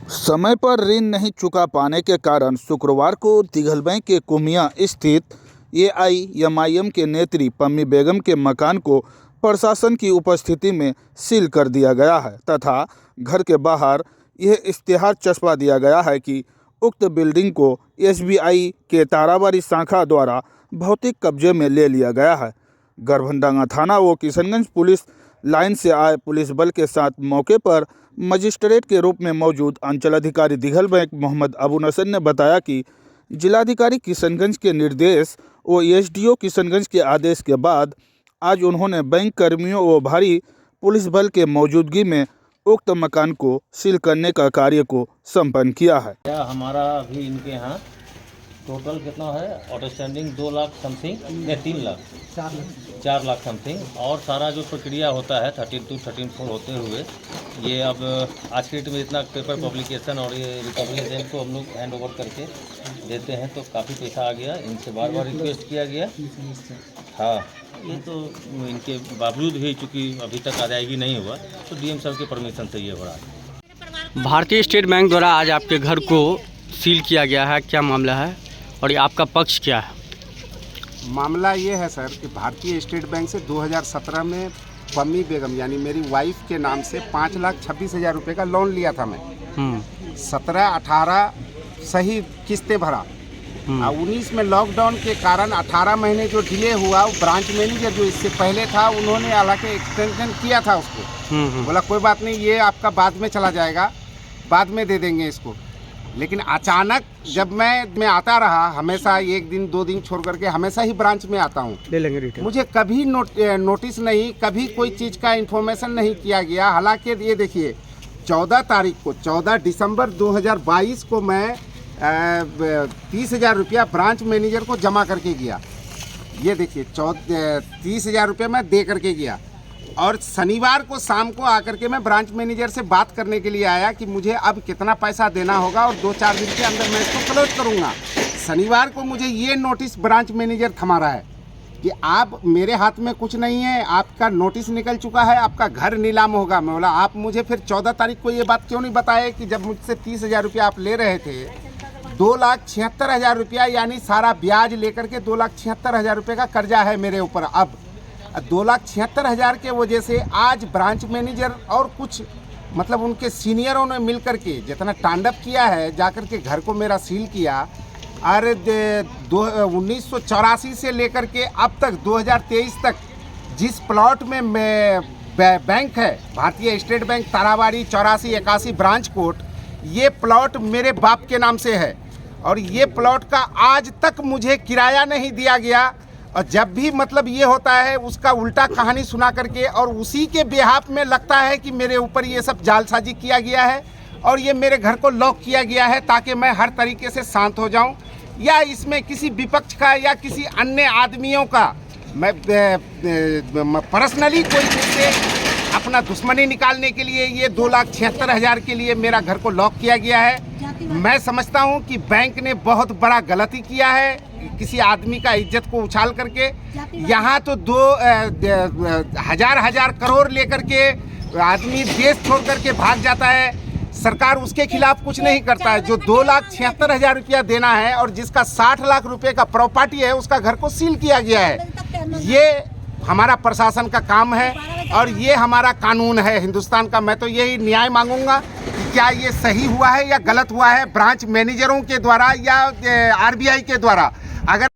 समय पर ऋण नहीं चुका पाने के कारण शुक्रवार को दिघलबैंक के कुमिया स्थित एआईएमआईएम के नेत्री पम्मी बेगम के मकान को प्रशासन की उपस्थिति में सील कर दिया गया है तथा घर के बाहर यह इश्तेहार चस्पा दिया गया है कि उक्त बिल्डिंग को एसबीआई के ताराबाड़ी शाखा द्वारा भौतिक कब्जे में ले लिया गया है। गढ़बंडांगा थाना व किशनगंज पुलिस लाइन से आए पुलिस बल के साथ मौके पर मजिस्ट्रेट के रूप में मौजूद अंचलाधिकारी दिघलबैंक मोहम्मद अबू नसर ने बताया कि जिलाधिकारी किशनगंज के निर्देश व एसडीओ किशनगंज के आदेश के बाद आज उन्होंने बैंक कर्मियों व भारी पुलिस बल के मौजूदगी में उक्त मकान को सील करने का कार्य को संपन्न किया है। हमारा अभी इनके यहाँ टोटल कितना है आउटस्टैंडिंग 2 लाख समथिंग या 4 लाख समथिंग, और सारा जो प्रक्रिया होता है 13 to 13 होते हुए ये अब आज के डेट में इतना पेपर पब्लिकेशन और ये रिकवरी एजेंट को हम लोग हैंड ओवर करके देते हैं तो काफ़ी पैसा आ गया। इनसे बार बार रिक्वेस्ट किया गया। हाँ, ये तो इनके बावजूद भी चूँकि अभी तक अदायगी नहीं हुआ तो डीएम साहब के परमिशन से ये हो रहा है। भारतीय स्टेट बैंक द्वारा आज आपके घर को सील किया गया है, क्या मामला है और ये आपका पक्ष क्या है? मामला ये है सर कि भारतीय स्टेट बैंक से 2017 में पम्मी बेगम यानी मेरी वाइफ के नाम से 5,26,000 रुपये का लोन लिया था मैं। 17-18 सही किस्तें भरा और 19 में लॉकडाउन के कारण 18 महीने जो डिले हुआ वो ब्रांच मैनेजर जो इससे पहले था उन्होंने हालांकि एक्सटेंशन किया था उसको, बोला कोई बात नहीं ये आपका बाद में चला जाएगा, बाद में दे देंगे इसको। लेकिन अचानक जब मैं आता रहा, हमेशा 1 दिन 2 दिन छोड़ करके हमेशा ही ब्रांच में आता हूँ, ले लेंगे रिटर्न। मुझे कभी नोटिस नहीं, कभी कोई चीज़ का इन्फॉर्मेशन नहीं किया गया। हालांकि ये देखिए 14 दिसंबर 2022 को मैं 30,000 रुपया ब्रांच मैनेजर को जमा करके गया। ये देखिए 30,000 रुपया मैं दे करके गया और शनिवार को शाम को आकर के मैं ब्रांच मैनेजर से बात करने के लिए आया कि मुझे अब कितना पैसा देना होगा और 2-4 दिन के अंदर मैं इसको क्लोज करूँगा। शनिवार को मुझे ये नोटिस ब्रांच मैनेजर थमा रहा है कि आप मेरे हाथ में कुछ नहीं है, आपका नोटिस निकल चुका है, आपका घर नीलाम होगा। मैं बोला आप मुझे फिर 14 तारीख को ये बात क्यों नहीं बताए कि जब मुझसे 30,000 रुपया आप ले रहे थे, 2,76,000 रुपया यानी सारा ब्याज लेकर के 2,76,000 रुपये का कर्जा है मेरे ऊपर। अब 2,76,000 के वजह से आज ब्रांच मैनेजर और कुछ मतलब उनके सीनियरों ने मिलकर के जितना तांडव किया है, जाकर के घर को मेरा सील किया। और 1984 से लेकर के अब तक 2023 तक जिस प्लॉट में बैंक है भारतीय स्टेट बैंक ताराबाड़ी 84-81 ब्रांच कोट, ये प्लॉट मेरे बाप के नाम से है और ये प्लॉट का आज तक मुझे किराया नहीं दिया गया। और जब भी मतलब ये होता है उसका उल्टा कहानी सुना करके और उसी के बेहाफ में लगता है कि मेरे ऊपर ये सब जालसाजी किया गया है और ये मेरे घर को लॉक किया गया है ताकि मैं हर तरीके से शांत हो जाऊं, या इसमें किसी विपक्ष का या किसी अन्य आदमियों का मैं पर्सनली कोई मुझसे अपना दुश्मनी निकालने के लिए ये 2,76,000 के लिए मेरा घर को लॉक किया गया है। मैं समझता हूं कि बैंक ने बहुत बड़ा गलती किया है किसी आदमी का इज्जत को उछाल करके। यहाँ तो 2,000 करोड़ लेकर के आदमी देश छोड़ करके भाग जाता है, सरकार उसके खिलाफ कुछ नहीं करता है। जो 2,76,000 रुपया देना है और जिसका 60 लाख रुपए का प्रॉपर्टी है उसका घर को सील किया गया है। ये हमारा प्रशासन का काम है और ये हमारा कानून है हिंदुस्तान का। मैं तो यही न्याय मांगूंगा कि क्या ये सही हुआ है या गलत हुआ है ब्रांच मैनेजरों के द्वारा या आरबीआई के द्वारा। अगर